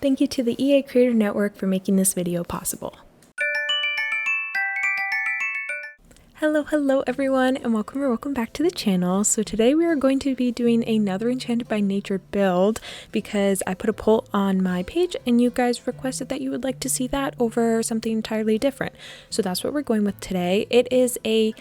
Thank you to the EA Creator Network for making this video possible. Hello everyone, and welcome back to the channel. So today we are going to be doing another Enchanted by Nature build because I put a poll on my page and you guys requested that you would like to see that over something entirely different. So that's what we're going with today. It is a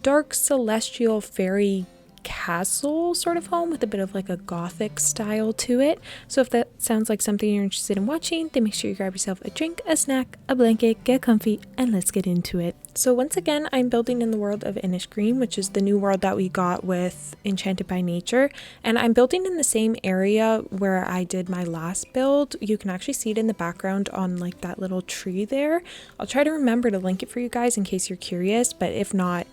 dark celestial fairy castle sort of home with a bit of like a gothic style to it. So if that sounds like something you're interested in watching, then make sure you grab yourself a drink, a snack, a blanket, get comfy, and let's get into it. So once again, I'm building in the world of Innisgreen, which is the new world that we got with Enchanted by Nature, and I'm building in the same area where I did my last build. You can actually see it in the background on like that little tree there. I'll try to remember to link it for you guys in case you're curious, but if not,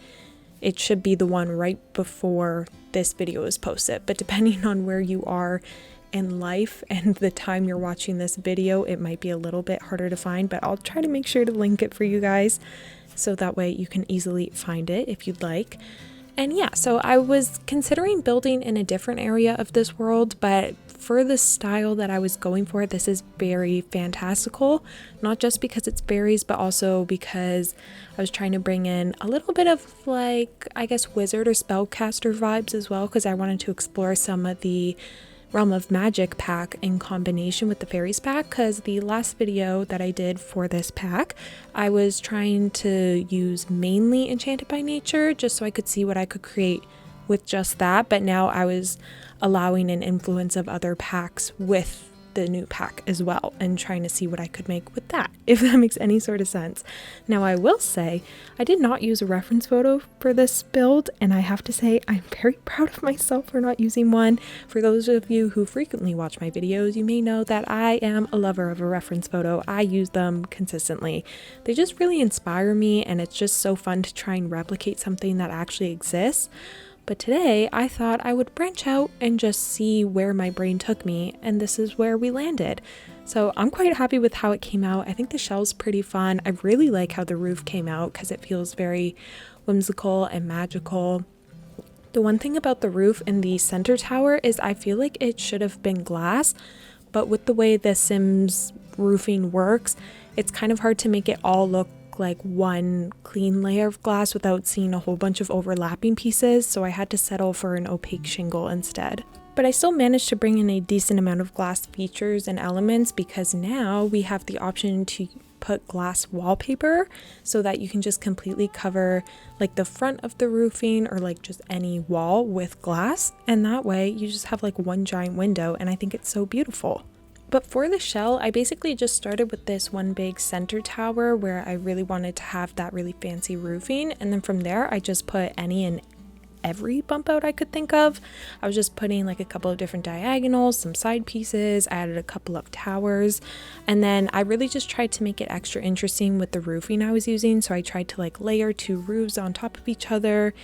it should be the one right before this video is posted. But depending on where you are in life and the time you're watching this video, it might be a little bit harder to find, but I'll try to make sure to link it for you guys so that way you can easily find it if you'd like. And yeah, so I was considering building in a different area of this world, but for the style that I was going for, this is very fantastical, not just because it's fairies, but also because I was trying to bring in a little bit of like, I guess, wizard or spellcaster vibes as well, because I wanted to explore some of the Realm of Magic pack in combination with the fairies pack, because the last video that I did for this pack, I was trying to use mainly Enchanted by Nature just so I could see what I could create with just that, but now I was allowing an influence of other packs with the new pack as well and trying to see what I could make with that, if that makes any sort of sense. Now I will say I did not use a reference photo for this build, and I have to say I'm very proud of myself for not using one. For those of you who frequently watch my videos, you may know that I am a lover of a reference photo. I use them consistently. They just really inspire me, and it's just so fun to try and replicate something that actually exists. But today I thought I would branch out and just see where my brain took me, and this is where we landed. So I'm quite happy with how it came out. I think the shell's pretty fun. I really like how the roof came out because it feels very whimsical and magical. The one thing about the roof in the center tower is I feel like it should have been glass, but with the way the Sims roofing works, it's kind of hard to make it all look like one clean layer of glass without seeing a whole bunch of overlapping pieces, so I had to settle for an opaque shingle instead. But I still managed to bring in a decent amount of glass features and elements because now we have the option to put glass wallpaper so that you can just completely cover like the front of the roofing or like just any wall with glass, and that way you just have like one giant window, and I think it's so beautiful. But for the shell, I basically just started with this one big center tower where I really wanted to have that really fancy roofing. And then from there, I just put any and every bump out I could think of. I was just putting like a couple of different diagonals, some side pieces, I added a couple of towers. And then I really just tried to make it extra interesting with the roofing I was using. So I tried to like layer two roofs on top of each other,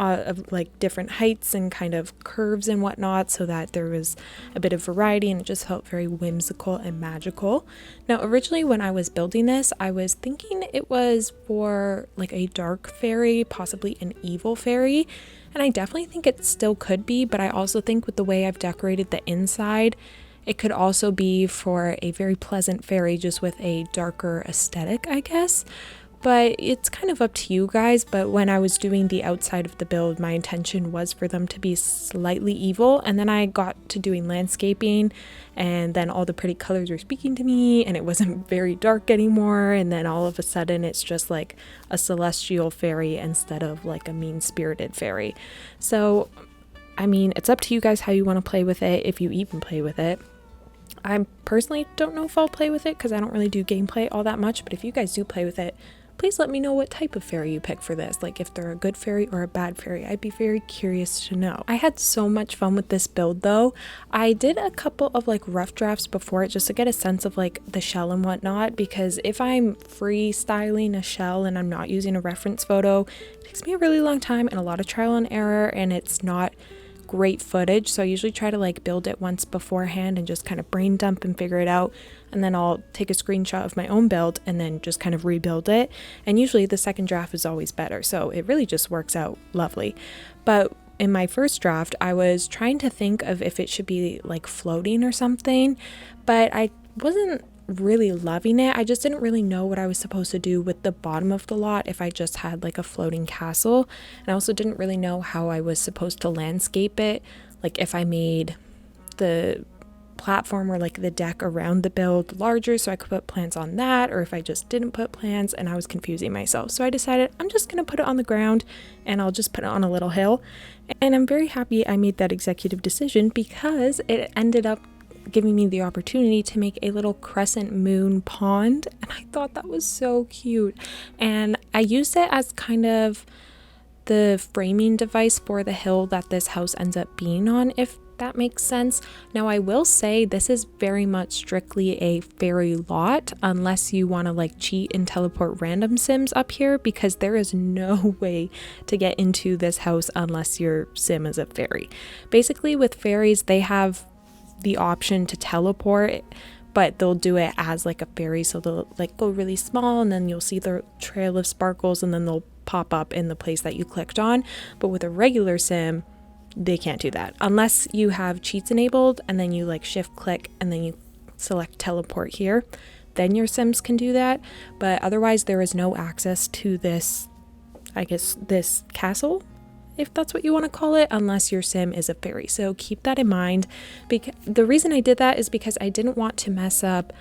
of like different heights and kind of curves and whatnot, so that there was a bit of variety and it just felt very whimsical and magical. Now originally when I was building this, I was thinking it was for like a dark fairy, possibly an evil fairy, and I definitely think it still could be, but I also think with the way I've decorated the inside, it could also be for a very pleasant fairy just with a darker aesthetic, I guess. But it's kind of up to you guys. But when I was doing the outside of the build, my intention was for them to be slightly evil, and then I got to doing landscaping, and then all the pretty colors were speaking to me, and it wasn't very dark anymore, and then all of a sudden it's just like a celestial fairy instead of like a mean-spirited fairy. So I mean, it's up to you guys how you want to play with it, if you even play with it. I personally don't know if I'll play with it because I don't really do gameplay all that much, but if you guys do play with it, please let me know what type of fairy you pick for this, like if they're a good fairy or a bad fairy. I'd be very curious to know. I had so much fun with this build though. I did a couple of like rough drafts before it just to get a sense of like the shell and whatnot, because if I'm freestyling a shell and I'm not using a reference photo, it takes me a really long time and a lot of trial and error, and it's not great footage. So I usually try to like build it once beforehand and just kind of brain dump and figure it out, and then I'll take a screenshot of my own build and then just kind of rebuild it, and usually the second draft is always better, so it really just works out lovely. But in my first draft I was trying to think of if it should be like floating or something, but I wasn't really loving it. I just didn't really know what I was supposed to do with the bottom of the lot if I just had like a floating castle. And I also didn't really know how I was supposed to landscape it. Like if I made the platform or like the deck around the build larger so I could put plants on that, or if I just didn't put plants, and I was confusing myself. So I decided I'm just gonna put it on the ground and I'll just put it on a little hill. And I'm very happy I made that executive decision because it ended up giving me the opportunity to make a little crescent moon pond, and I thought that was so cute. And I used it as kind of the framing device for the hill that this house ends up being on, if that makes sense. Now I will say this is very much strictly a fairy lot unless you want to like cheat and teleport random sims up here, because there is no way to get into this house unless your sim is a fairy. Basically with fairies, they have the option to teleport, but they'll do it as like a fairy, so they'll like go really small and then you'll see the trail of sparkles and then they'll pop up in the place that you clicked on. But with a regular sim, they can't do that unless you have cheats enabled, and then you like shift click and then you select teleport here, then your sims can do that. But otherwise there is no access to this, I guess, this castle, if that's what you want to call it, unless your sim is a fairy. So keep that in mind. The reason I did that is because I didn't want to mess up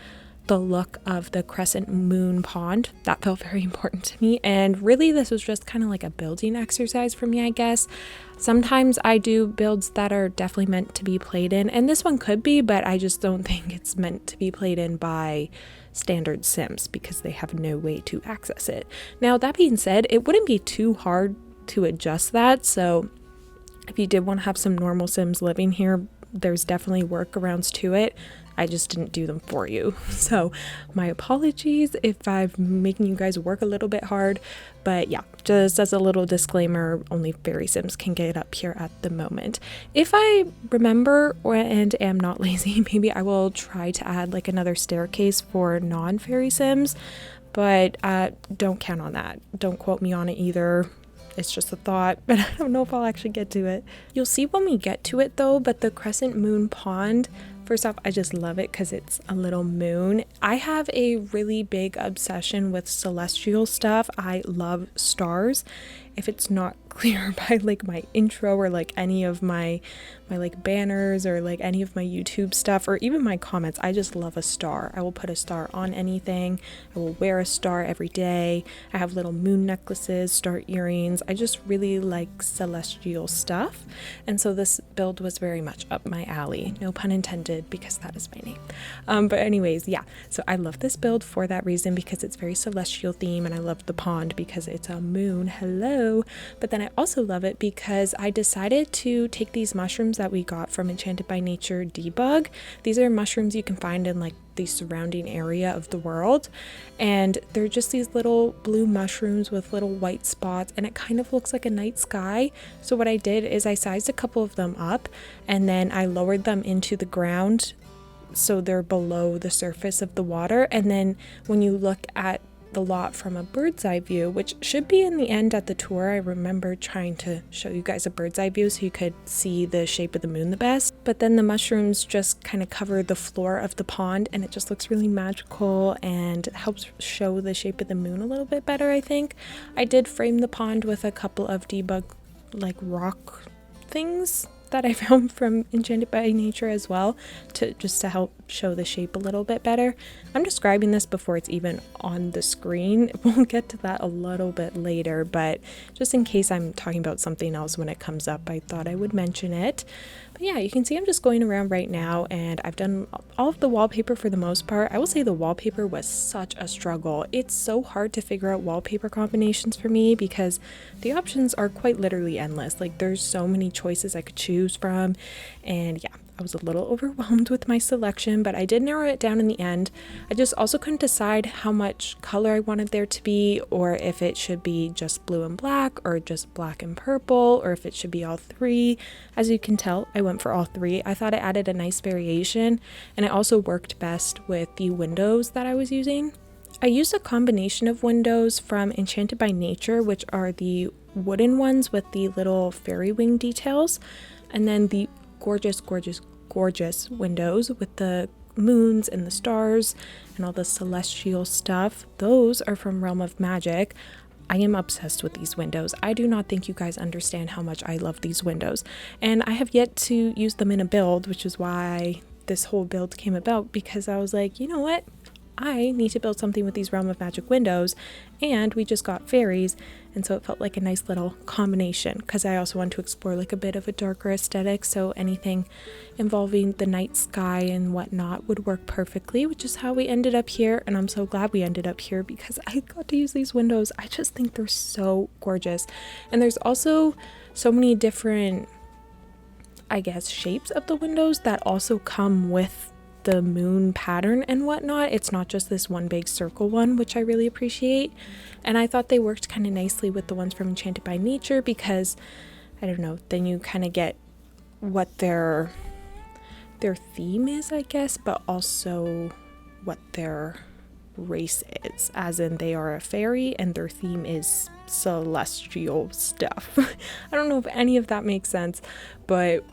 the look of the crescent moon pond. That felt very important to me, and really this was just kind of like a building exercise for me, I guess. Sometimes I do builds that are definitely meant to be played in, and this one could be, but I just don't think it's meant to be played in by standard sims because they have no way to access it. Now that being said, it wouldn't be too hard to adjust that, so if you did want to have some normal sims living here, there's definitely workarounds to it. I just didn't do them for you, so my apologies if I'm making you guys work a little bit hard. But yeah, just as a little disclaimer, only fairy sims can get up here at the moment. If I remember and am not lazy, maybe I will try to add like another staircase for non-fairy sims, but don't count on that. Don't quote me on it either. It's just a thought, but I don't know if I'll actually get to it. You'll see when we get to it though, but the crescent moon pond, first off, I just love it because it's a little moon. I have a really big obsession with celestial stuff. I love stars. If it's not clear by like my intro or like any of my like banners or like any of my YouTube stuff or even my comments, I just love a star. I will put a star on anything. I will wear a star every day. I have little moon necklaces, star earrings. I just really like celestial stuff, and so this build was very much up my alley. No pun intended, because that is my name. But anyways, yeah, so I love this build for that reason, because it's very celestial theme, and I love the pond because it's a moon. Hello. But then I also love it because I decided to take these mushrooms that we got from Enchanted by Nature debug. These are mushrooms you can find in like the surrounding area of the world, and they're just these little blue mushrooms with little white spots, and it kind of looks like a night sky. So what I did is I sized a couple of them up, and then I lowered them into the ground so they're below the surface of the water. And then when you look at the lot from a bird's eye view, which should be in the end at the tour. I remember trying to show you guys a bird's eye view so you could see the shape of the moon the best. But then the mushrooms just kind of cover the floor of the pond, and it just looks really magical and helps show the shape of the moon a little bit better, I think. I did frame the pond with a couple of debug like rock things that I found from Enchanted by Nature as well, to help show the shape a little bit better. I'm describing this before it's even on the screen. We'll get to that a little bit later, but just in case I'm talking about something else when it comes up, I thought I would mention it. But yeah, you can see I'm just going around right now, and I've done all of the wallpaper for the most part. I will say the wallpaper was such a struggle. It's so hard to figure out wallpaper combinations for me because the options are quite literally endless. Like, there's so many choices I could choose from, and yeah, I was a little overwhelmed with my selection, but I did narrow it down in the end. I just also couldn't decide how much color I wanted there to be, or if it should be just blue and black, or just black and purple, or if it should be all three. As you can tell, I went for all three. I thought it added a nice variation, and it also worked best with the windows that I was using. I used a combination of windows from Enchanted by Nature, which are the wooden ones with the little fairy wing details, and then the gorgeous windows with the moons and the stars and all the celestial stuff. Those are from Realm of Magic. I am obsessed with these windows. I do not think you guys understand how much I love these windows. And I have yet to use them in a build, which is why this whole build came about, because I was like, you know what? I need to build something with these Realm of Magic windows, and we just got fairies, and so it felt like a nice little combination, because I also want to explore like a bit of a darker aesthetic, so anything involving the night sky and whatnot would work perfectly, which is how we ended up here. And I'm so glad we ended up here because I got to use these windows. I just think they're so gorgeous. And there's also so many different, I guess, shapes of the windows that also come with the moon pattern and whatnot. It's not just this one big circle one, which I really appreciate. And I thought they worked kind of nicely with the ones from Enchanted by Nature, because I don't know, then you kind of get what their theme is, I guess, but also what their race is, as in they are a fairy and their theme is celestial stuff. I don't know if any of that makes sense, but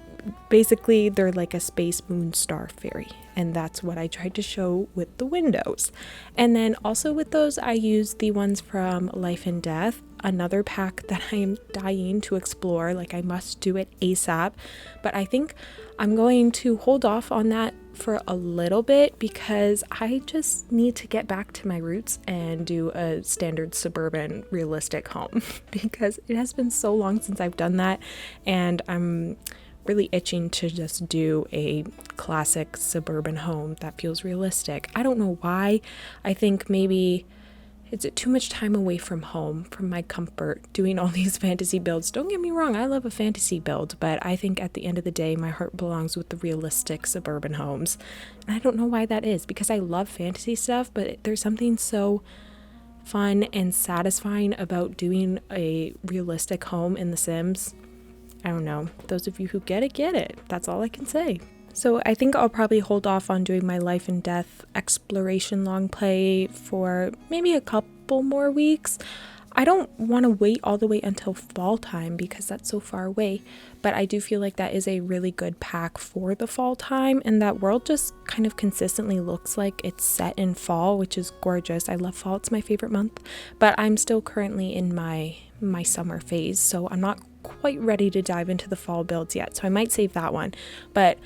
basically they're like a space moon star fairy, and that's what I tried to show with the windows. And then also with those, I used the ones from Life and Death, another pack that I am dying to explore. Like, I must do it ASAP, but I think I'm going to hold off on that for a little bit because I just need to get back to my roots and do a standard suburban realistic home because it has been so long since I've done that, and I'm really itching to just do a classic suburban home that feels realistic. I don't know why. I think maybe it's too much time away from home, from my comfort, doing all these fantasy builds. Don't get me wrong, I love a fantasy build, but I think at the end of the day, my heart belongs with the realistic suburban homes. And I don't know why that is, because I love fantasy stuff, but there's something so fun and satisfying about doing a realistic home in The Sims. I don't know. Those of you who get it. That's all I can say. So I think I'll probably hold off on doing my Life and Death exploration long play for maybe a couple more weeks. I don't want to wait all the way until fall time because that's so far away, but I do feel like that is a really good pack for the fall time, and that world just kind of consistently looks like it's set in fall, which is gorgeous. I love fall. It's my favorite month, but I'm still currently in my summer phase, so I'm not quite ready to dive into the fall builds yet, so I might save that one. But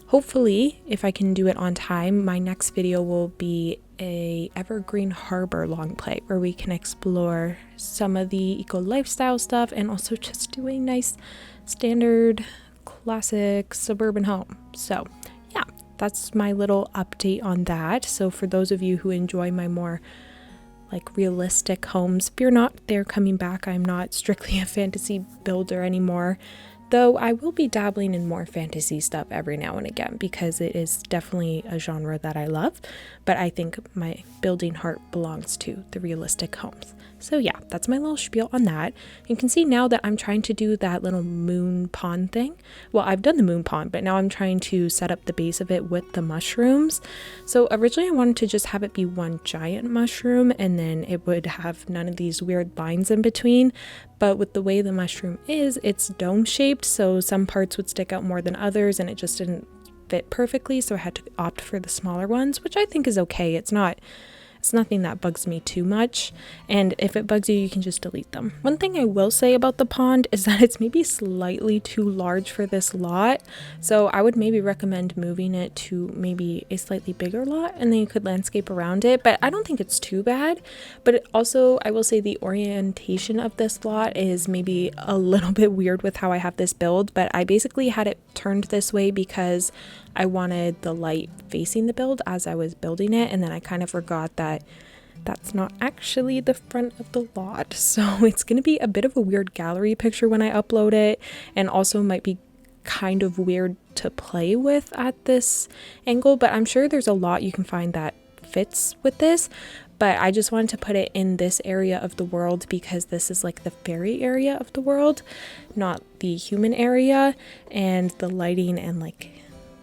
hopefully, if I can do it on time, my next video will be a Evergreen Harbor long play where we can explore some of the eco lifestyle stuff and also just do a nice standard classic suburban home. So yeah, that's my little update on that. So for those of you who enjoy my more like realistic homes, fear not, they're coming back. I'm not strictly a fantasy builder anymore, though I will be dabbling in more fantasy stuff every now and again because it is definitely a genre that I love, but I think my building heart belongs to the realistic homes. So yeah, that's my little spiel on that. You can see now that I'm trying to do that little moon pond thing. Well, I've done the moon pond, but now I'm trying to set up the base of it with the mushrooms. So originally I wanted to just have it be one giant mushroom and then it would have none of these weird lines in between. But with the way the mushroom is, it's dome shaped, so some parts would stick out more than others and it just didn't fit perfectly. So I had to opt for the smaller ones, which I think is okay. It's nothing that bugs me too much, and if it bugs you, you can just delete them. One thing I will say about the pond is that it's maybe slightly too large for this lot, so I would maybe recommend moving it to maybe a slightly bigger lot and then you could landscape around it, but I don't think it's too bad. But also, I will say the orientation of this lot is maybe a little bit weird with how I have this build, but I basically had it turned this way because I wanted the light facing the build as I was building it, and then I kind of forgot that that's not actually the front of the lot. So it's going to be a bit of a weird gallery picture when I upload it, and also might be kind of weird to play with at this angle, but I'm sure there's a lot you can find that fits with this. But I just wanted to put it in this area of the world because this is like the fairy area of the world, not the human area, and the lighting and like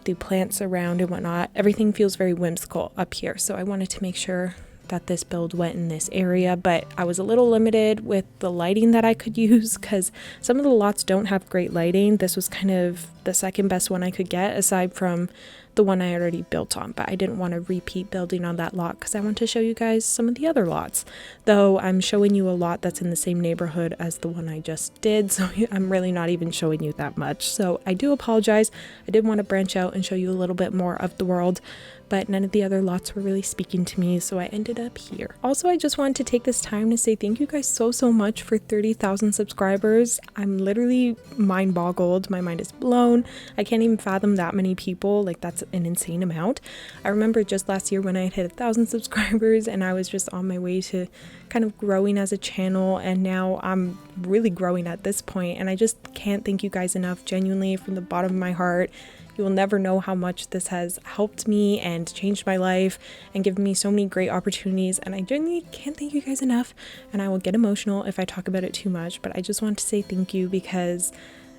the plants around and whatnot, everything feels very whimsical up here. So I wanted to make sure that this build went in this area, but I was a little limited with the lighting that I could use because some of the lots don't have great lighting. This was kind of the second best one I could get aside from the one I already built on, but I didn't want to repeat building on that lot because I want to show you guys some of the other lots, though I'm showing you a lot that's in the same neighborhood as the one I just did, so I'm really not even showing you that much. So I do apologize. I did want to branch out and show you a little bit more of the world, but none of the other lots were really speaking to me, so I ended up here. Also, I just wanted to take this time to say thank you guys so much for 30,000 subscribers. I'm literally mind boggled. My mind is blown. I can't even fathom that many people. Like, that's an insane amount. I remember just last year when I had hit 1,000 subscribers and I was just on my way to kind of growing as a channel, and now I'm really growing at this point, and I just can't thank you guys enough, genuinely, from the bottom of my heart. You will never know how much this has helped me and changed my life and given me so many great opportunities, and I genuinely can't thank you guys enough, and I will get emotional if I talk about it too much, but I just want to say thank you because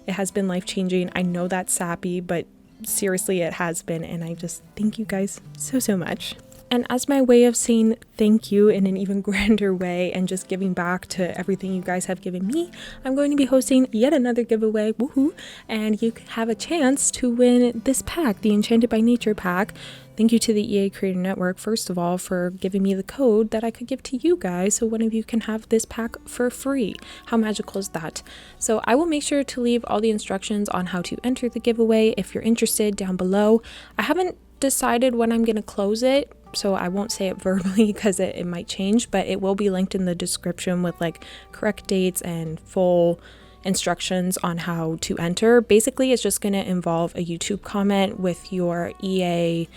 it has been life-changing. I know that's sappy, but seriously, it has been, and I just thank you guys so much. And as my way of saying thank you in an even grander way and just giving back to everything you guys have given me, I'm going to be hosting yet another giveaway, woohoo, and you have a chance to win this pack, the Enchanted by Nature pack. Thank you to the EA Creator Network, first of all, for giving me the code that I could give to you guys so one of you can have this pack for free. How magical is that? So I will make sure to leave all the instructions on how to enter the giveaway if you're interested down below. I haven't decided when I'm going to close it, so I won't say it verbally because it might change, but it will be linked in the description with like correct dates and full instructions on how to enter. Basically, it's just going to involve a YouTube comment with your EA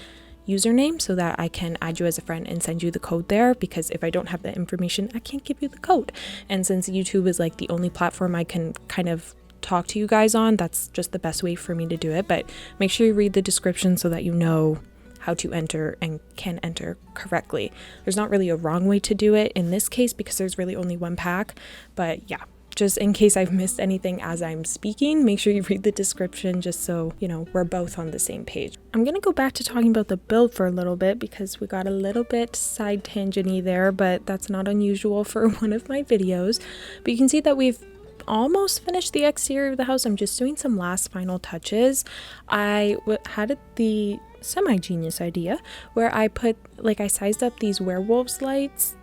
username so that I can add you as a friend and send you the code there, because if I don't have that information, I can't give you the code. And since YouTube is like the only platform I can kind of talk to you guys on, that's just the best way for me to do it. But make sure you read the description so that you know how to enter and can enter correctly. There's not really a wrong way to do it in this case because there's really only one pack, but yeah, just in case I've missed anything as I'm speaking, make sure you read the description just so, you know, we're both on the same page. I'm gonna go back to talking about the build for a little bit because we got a little bit side tangent-y there, but that's not unusual for one of my videos. But you can see that we've almost finished the exterior of the house. I'm just doing some last final touches. I had the semi-genius idea where I put, like, I sized up these werewolves lights.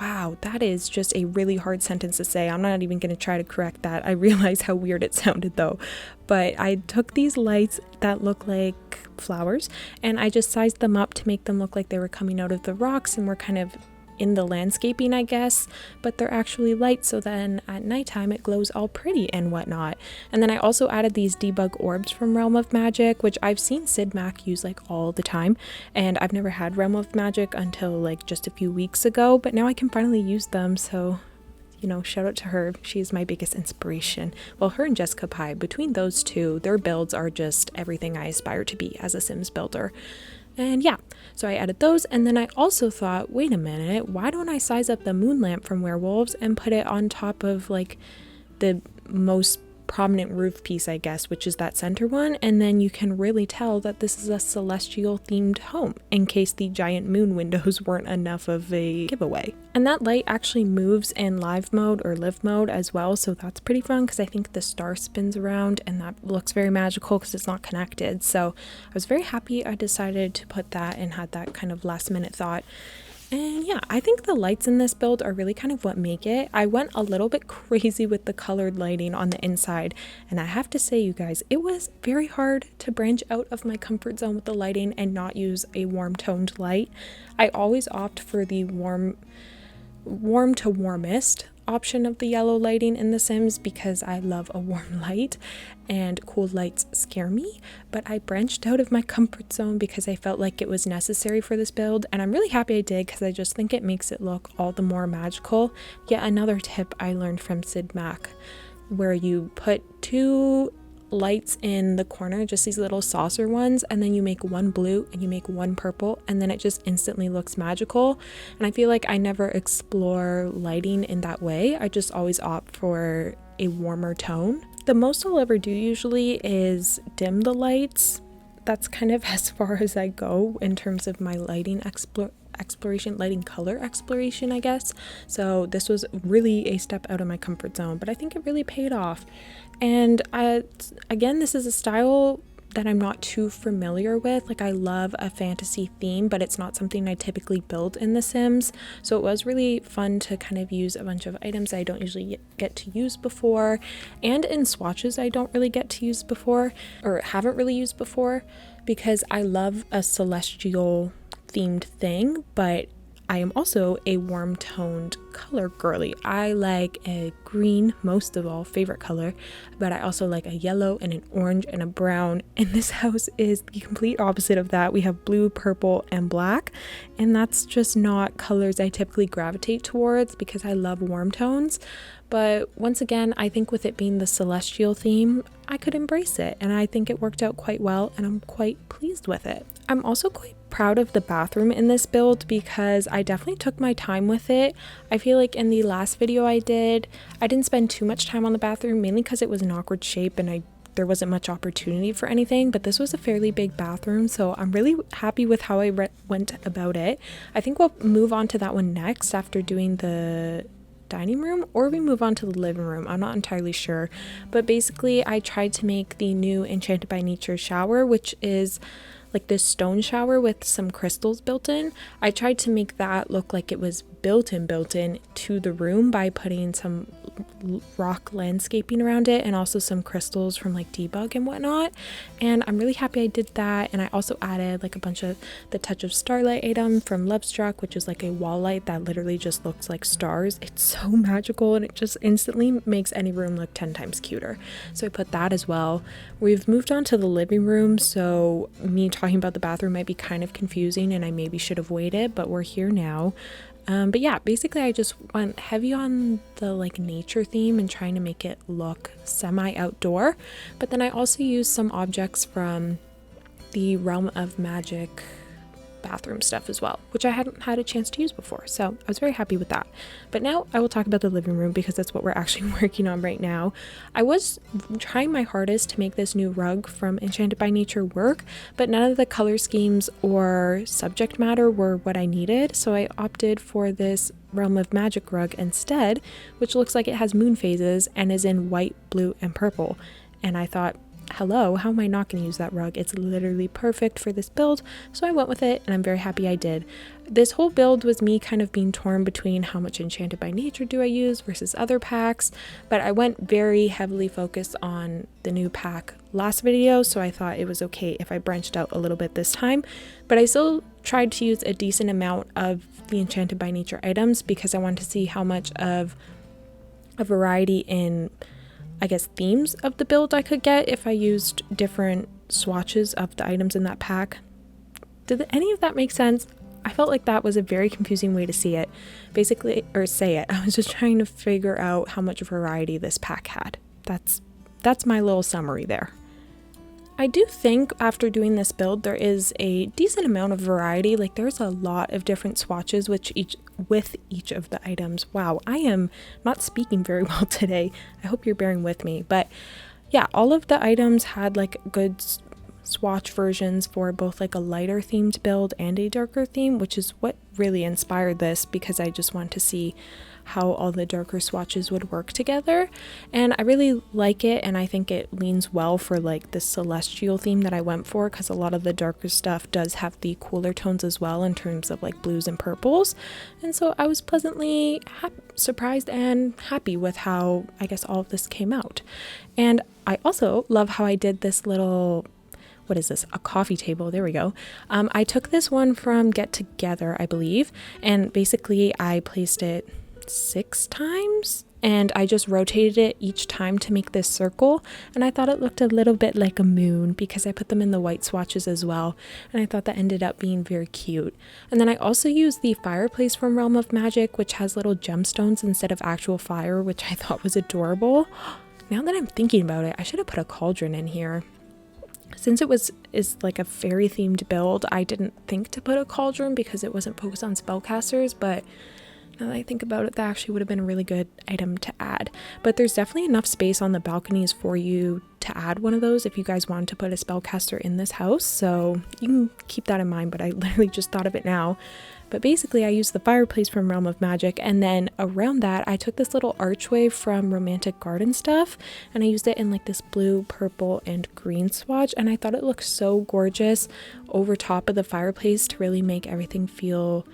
Wow, that is just a really hard sentence to say. I'm not even going to try to correct that. I realize how weird it sounded though. But I took these lights that look like flowers and I just sized them up to make them look like they were coming out of the rocks and were kind of in the landscaping, I guess, but they're actually light, so then at nighttime it glows all pretty and whatnot. And then I also added these debug orbs from Realm of Magic, which I've seen Sid Mac use like all the time, and I've never had Realm of Magic until like just a few weeks ago, but now I can finally use them, so you know, shout out to her. She is my biggest inspiration. Well, her and Jessica Pye, between those two, their builds are just everything I aspire to be as a Sims builder. And yeah, so I added those, and then I also thought, wait a minute, why don't I size up the moon lamp from Werewolves and put it on top of like the most prominent roof piece, I guess, which is that center one, and then you can really tell that this is a celestial themed home in case the giant moon windows weren't enough of a giveaway. And that light actually moves in live mode or live mode as well, so that's pretty fun because I think the star spins around and that looks very magical because it's not connected. So I was very happy I decided to put that and had that kind of last minute thought. And yeah, I think the lights in this build are really kind of what make it. I went a little bit crazy with the colored lighting on the inside, and I have to say, you guys, it was very hard to branch out of my comfort zone with the lighting and not use a warm toned light. I always opt for the warm to warmest option of the yellow lighting in The Sims because I love a warm light and cool lights scare me, but I branched out of my comfort zone because I felt like it was necessary for this build, and I'm really happy I did because I just think it makes it look all the more magical. Yet another tip I learned from Sid Mac, where you put two lights in the corner, just these little saucer ones, and then you make one blue and you make one purple, and then it just instantly looks magical. And I feel like I never explore lighting in that way. I just always opt for a warmer tone. The most I'll ever do usually is dim the lights. That's kind of as far as I go in terms of my lighting exploration, lighting color exploration, I guess. So this was really a step out of my comfort zone, but I think it really paid off. And again, this is a style that I'm not too familiar with. Like, I love a fantasy theme, but it's not something I typically build in The Sims. So it was really fun to kind of use a bunch of items I don't usually get to use before, and in swatches I don't really get to use before, or haven't really used before, because I love a celestial themed thing, but I am also a warm toned color girly. I like a green, most of all, favorite color, but I also like a yellow and an orange and a brown, and this house is the complete opposite of that. We have blue, purple, and black, and that's just not colors I typically gravitate towards because I love warm tones. But once again, I think with it being the celestial theme, I could embrace it, and I think it worked out quite well, and I'm quite pleased with it. I'm also quite proud of the bathroom in this build because I definitely took my time with it. I feel like in the last video I didn't spend too much time on the bathroom, mainly because it was an awkward shape and there wasn't much opportunity for anything, but this was a fairly big bathroom, so I'm really happy with how I went about it. I think we'll move on to that one next after doing the dining room, or we move on to the living room. I'm not entirely sure, but basically I tried to make the new Enchanted by Nature shower, which is like this stone shower with some crystals built in. I tried to make that look like it was built in to the room by putting some rock landscaping around it and also some crystals from like debug and whatnot, and I'm really happy I did that. And I also added like a bunch of the Touch of Starlight item from Lovestruck, which is like a wall light that literally just looks like stars. It's so magical and it just instantly makes any room look 10 times cuter, so I put that as well. We've moved on to the living room, so me talking about the bathroom might be kind of confusing and I maybe should have waited, but we're here now. But yeah, basically I just went heavy on the like nature theme and trying to make it look semi-outdoor, but then I also used some objects from the Realm of Magic bathroom stuff as well, which I hadn't had a chance to use before, so I was very happy with that. But now I will talk about the living room because that's what we're actually working on right now. I was trying my hardest to make this new rug from Enchanted by Nature work, but none of the color schemes or subject matter were what I needed, so I opted for this Realm of Magic rug instead, which looks like it has moon phases and is in white, blue, and purple. And I thought, hello, how am I not going to use that rug? It's literally perfect for this build, so I went with it and I'm very happy I did. This whole build was me kind of being torn between how much Enchanted by Nature do I use versus other packs, but I went very heavily focused on the new pack last video, so I thought it was okay if I branched out a little bit this time, but I still tried to use a decent amount of the Enchanted by Nature items because I wanted to see how much of a variety in, I guess, themes of the build I could get if I used different swatches of the items in that pack. Did any of that make sense? I felt like that was a very confusing way to see it, basically, or say it. I was just trying to figure out how much variety this pack had. That's my little summary there. I do think after doing this build there is a decent amount of variety. Like, there's a lot of different swatches with each of the items. Wow, I am not speaking very well today. I hope you're bearing with me. But yeah, all of the items had like good swatch versions for both like a lighter themed build and a darker theme, which is what really inspired this, because I just want to see how all the darker swatches would work together, and I really like it, and I think it leans well for like the celestial theme that I went for, because a lot of the darker stuff does have the cooler tones as well in terms of like blues and purples, and so I was pleasantly surprised and happy with how I guess all of this came out. And I also love how I did this little, what is this, a coffee table, there we go. I took this one from Get Together, I believe, and basically I placed it 6 times and I just rotated it each time to make this circle, and I thought it looked a little bit like a moon because I put them in the white swatches as well, and I thought that ended up being very cute. And then I also used the fireplace from Realm of Magic, which has little gemstones instead of actual fire, which I thought was adorable. Now that I'm thinking about it, I should have put a cauldron in here. Since it is like a fairy themed build, I didn't think to put a cauldron because it wasn't focused on spellcasters, but now that I think about it, that actually would have been a really good item to add. But there's definitely enough space on the balconies for you to add one of those if you guys wanted to put a spellcaster in this house, so you can keep that in mind, but I literally just thought of it now. But basically I used the fireplace from Realm of Magic, and then around that I took this little archway from Romantic Garden Stuff and I used it in like this blue, purple, and green swatch, and I thought it looked so gorgeous over top of the fireplace to really make everything feel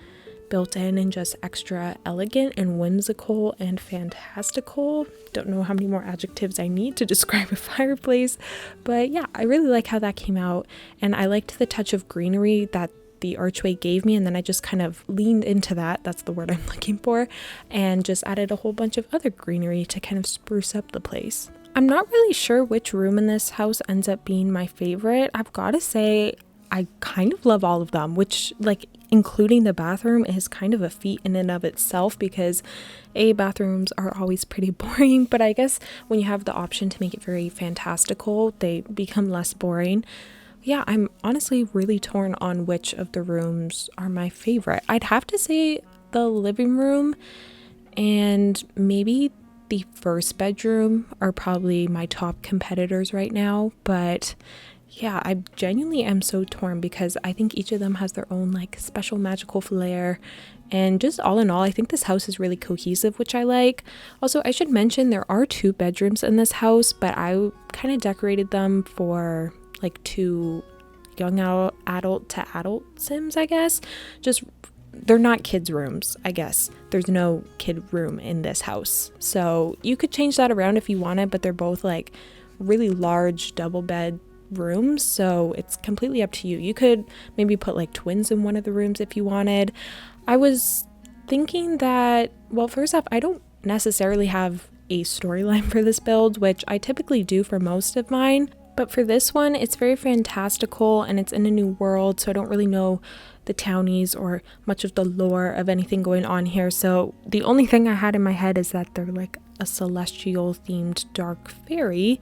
built in and just extra elegant and whimsical and fantastical. Don't know how many more adjectives I need to describe a fireplace, but yeah, I really like how that came out, and I liked the touch of greenery that the archway gave me, and then I just kind of leaned into that's the word I'm looking for, and just added a whole bunch of other greenery to kind of spruce up the place. I'm not really sure which room in this house ends up being my favorite. I've got to say I kind of love all of them, which, like, including the bathroom is kind of a feat in and of itself, because bathrooms are always pretty boring, but I guess when you have the option to make it very fantastical, they become less boring. Yeah, I'm honestly really torn on which of the rooms are my favorite. I'd have to say the living room and maybe the first bedroom are probably my top competitors right now, but yeah, I genuinely am so torn because I think each of them has their own like special magical flair, and just all in all, I think this house is really cohesive, which I like. Also, I should mention there are 2 bedrooms in this house, but I kind of decorated them for like 2 young adult to adult Sims, I guess. Just, they're not kids' rooms, I guess. There's no kid room in this house. So you could change that around if you wanted, but they're both like really large double bed rooms, so it's completely up to you. You could maybe put like twins in one of the rooms if you wanted. I was thinking that, well, first off, I don't necessarily have a storyline for this build, which I typically do for most of mine, but for this one it's very fantastical and it's in a new world, so I don't really know the townies or much of the lore of anything going on here. So the only thing I had in my head is that they're like a celestial themed dark fairy,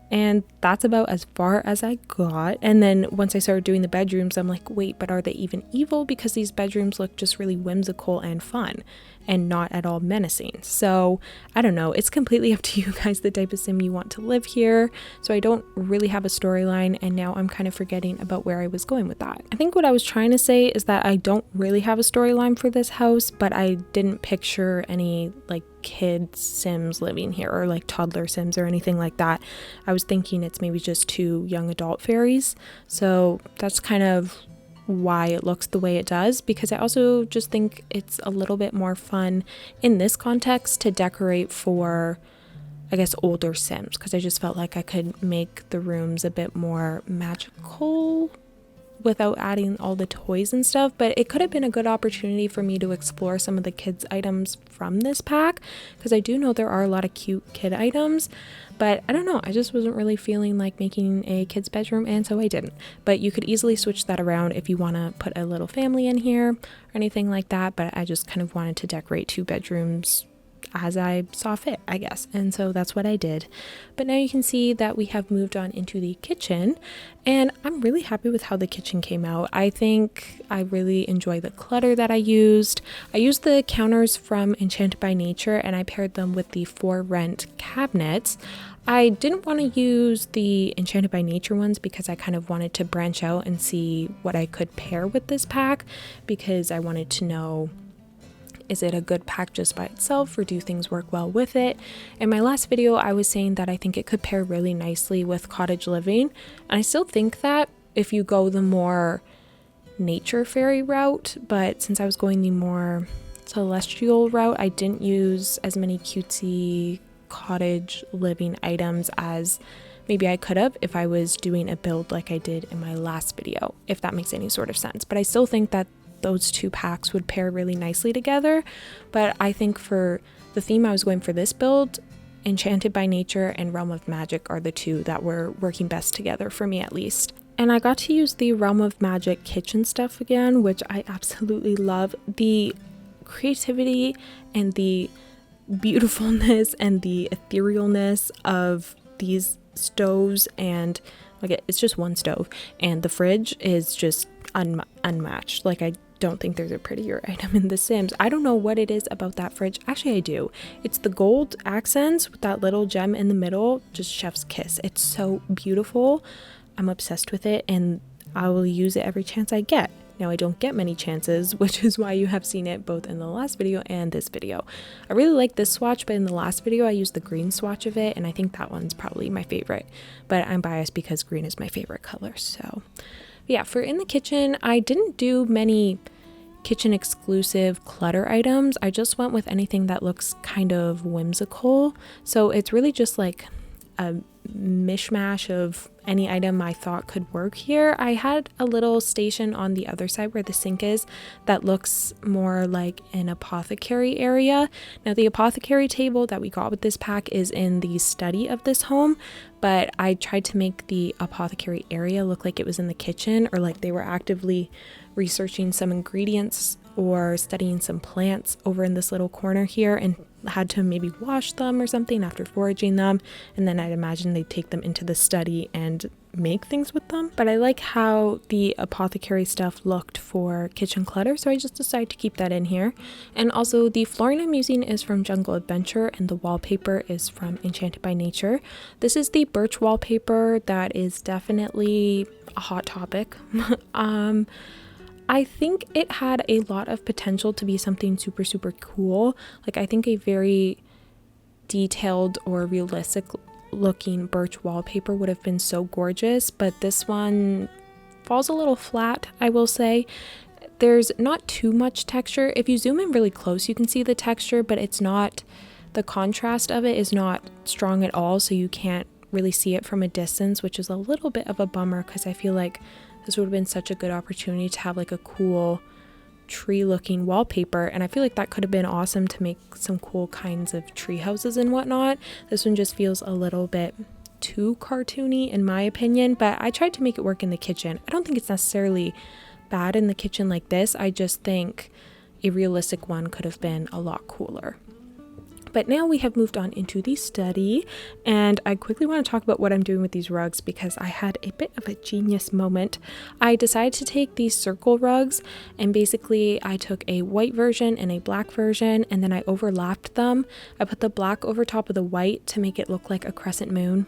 and that's about as far as I got. And then once I started doing the bedrooms, I'm like, wait, but are they even evil? Because these bedrooms look just really whimsical and fun and not at all menacing. So I don't know, it's completely up to you guys the type of sim you want to live here. So I don't really have a storyline, and now I'm kind of forgetting about where I was going with that. I think what I was trying to say is that I don't really have a storyline for this house, but I didn't picture any like kid sims living here or like toddler sims or anything like that. I was thinking it's maybe just 2 young adult fairies, so that's kind of why it looks the way it does, because I also just think it's a little bit more fun in this context to decorate for, I guess, older sims, because I just felt like I could make the rooms a bit more magical without adding all the toys and stuff. But it could have been a good opportunity for me to explore some of the kids items from this pack, because I do know there are a lot of cute kid items, but I don't know, I just wasn't really feeling like making a kid's bedroom, and so I didn't. But you could easily switch that around if you want to put a little family in here or anything like that, but I just kind of wanted to decorate 2 bedrooms as I saw fit, I guess, and so that's what I did. But now you can see that we have moved on into the kitchen, and I'm really happy with how the kitchen came out. I think I really enjoy the clutter that I used. I used the counters from Enchanted by Nature, and I paired them with the For Rent cabinets. I didn't want to use the Enchanted by Nature ones because I kind of wanted to branch out and see what I could pair with this pack, because I wanted to know, is it a good pack just by itself, or do things work well with it? In my last video, I was saying that I think it could pair really nicely with cottage living, and I still think that if you go the more nature fairy route, but since I was going the more celestial route, I didn't use as many cutesy cottage living items as maybe I could have if I was doing a build like I did in my last video, if that makes any sort of sense. But I still think that those 2 packs would pair really nicely together. But I think for the theme I was going for this build, Enchanted by Nature and Realm of Magic are the 2 that were working best together for me, at least. And I got to use the Realm of Magic kitchen stuff again, which I absolutely love. The creativity and the beautifulness and the etherealness of these stoves, and like it's just one stove, and the fridge is just unmatched. Like, I don't think there's a prettier item in The Sims. I don't know what it is about that fridge. Actually, I do. It's the gold accents with that little gem in the middle, just chef's kiss. It's so beautiful. I'm obsessed with it, and I will use it every chance I get. Now I don't get many chances, which is why you have seen it both in the last video and this video. I really like this swatch, but in the last video I used the green swatch of it, and I think that one's probably my favorite, but I'm biased because green is my favorite color. So yeah, for in the kitchen, I didn't do many kitchen exclusive clutter items. I just went with anything that looks kind of whimsical. So it's really just like a mishmash of any item I thought could work here. I had a little station on the other side where the sink is that looks more like an apothecary area. Now the apothecary table that we got with this pack is in the study of this home, but I tried to make the apothecary area look like it was in the kitchen, or like they were actively researching some ingredients or studying some plants over in this little corner here, and had to maybe wash them or something after foraging them, and then I'd imagine they'd take them into the study and make things with them. But I like how the apothecary stuff looked for kitchen clutter, so I just decided to keep that in here. And also the flooring I'm using is from Jungle Adventure, and the wallpaper is from Enchanted by Nature. This is the birch wallpaper that is definitely a hot topic. I think it had a lot of potential to be something super, super cool. Like, I think a very detailed or realistic looking birch wallpaper would have been so gorgeous, but this one falls a little flat, I will say. There's not too much texture. If you zoom in really close, you can see the texture, but it's not, the contrast of it is not strong at all, so you can't really see it from a distance, which is a little bit of a bummer, because I feel like this would have been such a good opportunity to have like a cool tree looking wallpaper, and I feel like that could have been awesome to make some cool kinds of tree houses and whatnot. This one just feels a little bit too cartoony in my opinion, but I tried to make it work in the kitchen. I don't think it's necessarily bad in the kitchen like this. I just think a realistic one could have been a lot cooler. But now we have moved on into the study, and I quickly want to talk about what I'm doing with these rugs because I had a bit of a genius moment. I decided to take these circle rugs, and basically I took a white version and a black version, and then I overlapped them. I put the black over top of the white to make it look like a crescent moon.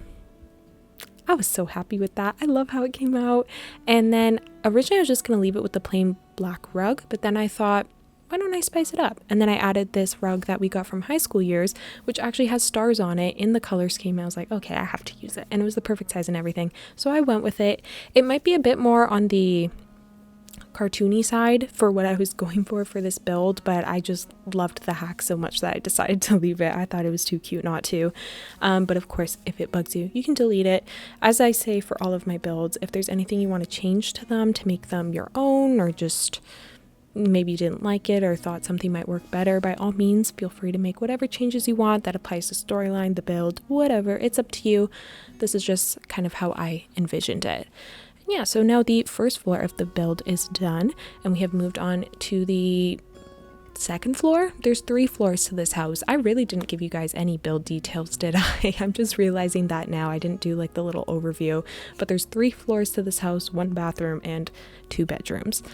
I was so happy with that. I love how it came out. And then originally I was just going to leave it with the plain black rug, but then I thought, why don't I spice it up? And then I added this rug that we got from high school years, which actually has stars on it in the color scheme. I was like, okay, I have to use it. And it was the perfect size and everything. So I went with it. It might be a bit more on the cartoony side for what I was going for this build, but I just loved the hack so much that I decided to leave it. I thought it was too cute not to. But of course, if it bugs you, you can delete it. As I say for all of my builds, if there's anything you want to change to them to make them your own, or just maybe you didn't like it or thought something might work better, by all means feel free to make whatever changes you want that applies to storyline, the build, whatever. It's up to you. This is just kind of how I envisioned it. Yeah, so now the first floor of the build is done, and we have moved on to the second floor. There's 3 floors to this house. I really didn't give you guys any build details, did I? I'm just realizing that now. I didn't do like the little overview, but there's 3 floors to this house, 1 bathroom and 2 bedrooms.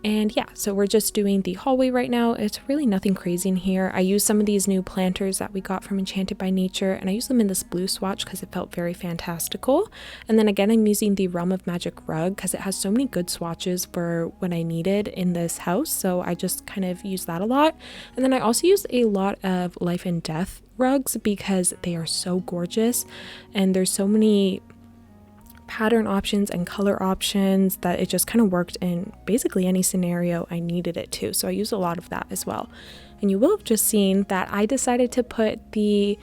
And yeah, so we're just doing the hallway right now. It's really nothing crazy in here. I used some of these new planters that we got from Enchanted by Nature, and I used them in this blue swatch because it felt very fantastical. And then again, I'm using the Realm of Magic rug because it has so many good swatches for what I needed in this house. So I just kind of use that a lot. And then I also used a lot of Life and Death rugs because they are so gorgeous, and there's so many pattern options and color options that it just kind of worked in basically any scenario I needed it to. So I use a lot of that as well. And you will have just seen that I decided to put the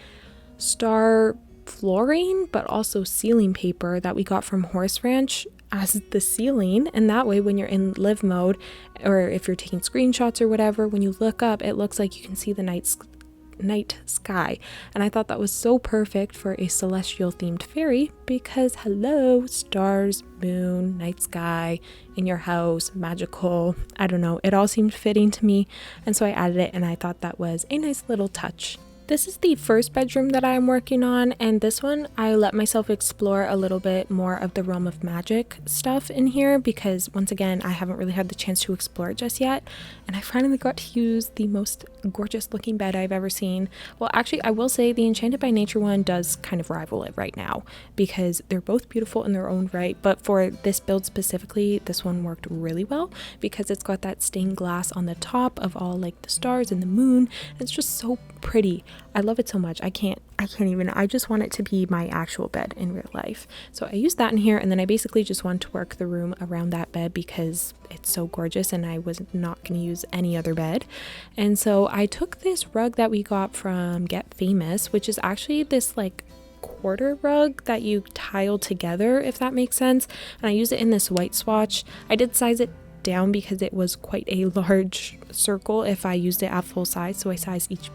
star flooring but also ceiling paper that we got from Horse Ranch as the ceiling, and that way when you're in live mode, or if you're taking screenshots or whatever, when you look up it looks like you can see the night sky. And I thought that was so perfect for a celestial themed fairy because hello, stars, moon, night sky in your house, magical, I don't know, it all seemed fitting to me, and so I added it, and I thought that was a nice little touch. This is the first bedroom that I'm working on, and this one I let myself explore a little bit more of the realm of magic stuff in here because once again I haven't really had the chance to explore it just yet, and I finally got to use the most gorgeous looking bed I've ever seen. Well, actually I will say the Enchanted by Nature one does kind of rival it right now because they're both beautiful in their own right, but for this build specifically this one worked really well because it's got that stained glass on the top of all like the stars and the moon. It's just so pretty. I love it so much. I can't even, I just want it to be my actual bed in real life. So I used that in here, and then I basically just want to work the room around that bed because it's so gorgeous and I was not going to use any other bed. And so I took this rug that we got from Get Famous, which is actually this like quarter rug that you tile together, if that makes sense. And I use it in this white swatch. I did size it down because it was quite a large circle if I used it at full size, so I sized each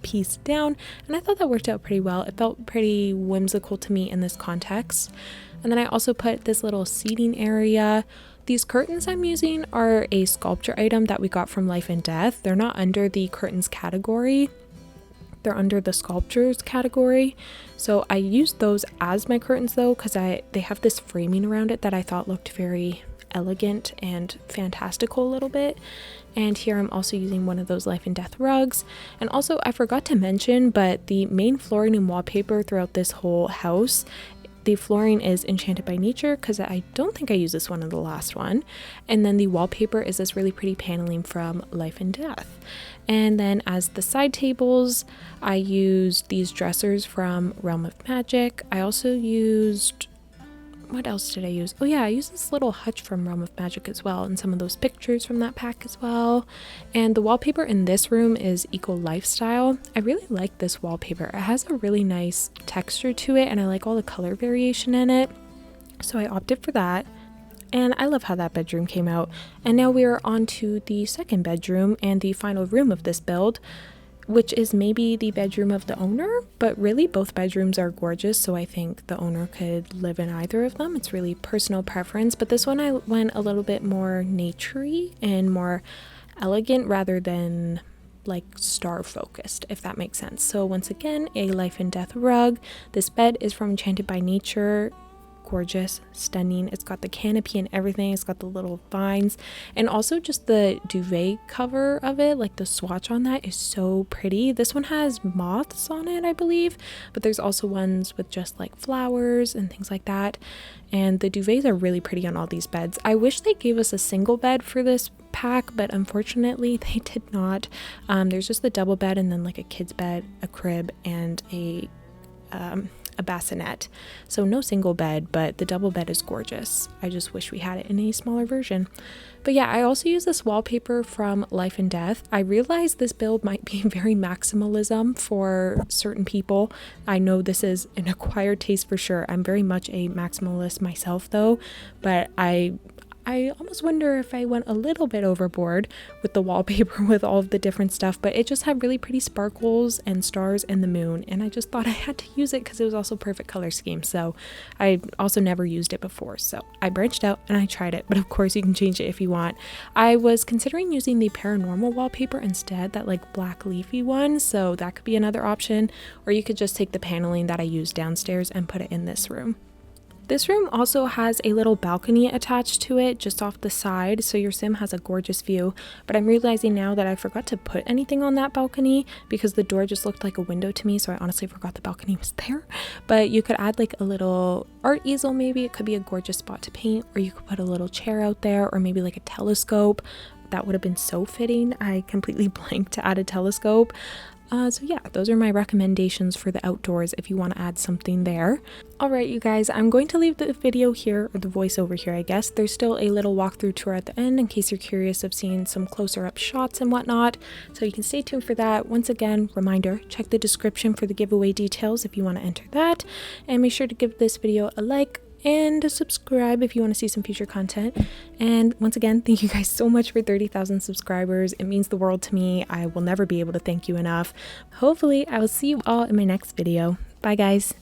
piece down, and I thought that worked out pretty well. It felt pretty whimsical to me in this context. And then I also put this little seating area. These curtains I'm using are a sculpture item that we got from Life and Death. They're not under the curtains category, they're under the sculptures category. So I used those as my curtains though because they have this framing around it that I thought looked very elegant and fantastical a little bit. And here I'm also using one of those Life and Death rugs. And also I forgot to mention, but the main flooring and wallpaper throughout this whole house, the flooring is Enchanted by Nature because I don't think I used this one in the last one. And then the wallpaper is this really pretty paneling from Life and Death. And then as the side tables, I used these dressers from Realm of Magic. I also used, what else did I use? Oh yeah, I used this little hutch from Realm of Magic as well, and some of those pictures from that pack as well. And the wallpaper in this room is Eco Lifestyle. I really like this wallpaper. It has a really nice texture to it, and I like all the color variation in it. So I opted for that. And I love how that bedroom came out. And now we are on to the second bedroom and the final room of this build, which is maybe the bedroom of the owner, but really both bedrooms are gorgeous, so I think the owner could live in either of them. It's really personal preference, but this one I went a little bit more naturey and more elegant rather than like star focused, if that makes sense. So once again, a Life and Death rug. This bed is from Enchanted by Nature. Gorgeous, stunning. It's got the canopy and everything. It's got the little vines, and also just the duvet cover of it, like the swatch on that is so pretty. This one has moths on it, I believe, but there's also ones with just like flowers and things like that. And the duvets are really pretty on all these beds. I wish they gave us a single bed for this pack, but unfortunately they did not. There's just the double bed and then like a kid's bed, a crib, and a bassinet. So no single bed, but the double bed is gorgeous. I just wish we had it in a smaller version. But yeah, I also use this wallpaper from Life and Death. I realize this build might be very maximalism for certain people. I know this is an acquired taste for sure. I'm very much a maximalist myself though, but I almost wonder if I went a little bit overboard with the wallpaper with all of the different stuff, but it just had really pretty sparkles and stars and the moon, and I just thought I had to use it because it was also perfect color scheme. So I also never used it before, so I branched out and I tried it, but of course you can change it if you want. I was considering using the paranormal wallpaper instead, that like black leafy one, so that could be another option, or you could just take the paneling that I used downstairs and put it in this room. This room also has a little balcony attached to it just off the side, so your sim has a gorgeous view, but I'm realizing now that I forgot to put anything on that balcony because the door just looked like a window to me, so I honestly forgot the balcony was there. But you could add like a little art easel, maybe it could be a gorgeous spot to paint, or you could put a little chair out there, or maybe like a telescope. That would have been so fitting. I completely blanked to add a telescope. So yeah, those are my recommendations for the outdoors if you want to add something there. Alright you guys, I'm going to leave the video here, or the voiceover here I guess. There's still a little walkthrough tour at the end in case you're curious of seeing some closer up shots and whatnot, so you can stay tuned for that. Once again, reminder, check the description for the giveaway details if you want to enter that, and make sure to give this video a like and subscribe if you want to see some future content. And once again, thank you guys so much for 30,000 subscribers. It means the world to me. I will never be able to thank you enough. Hopefully I will see you all in my next video. Bye guys.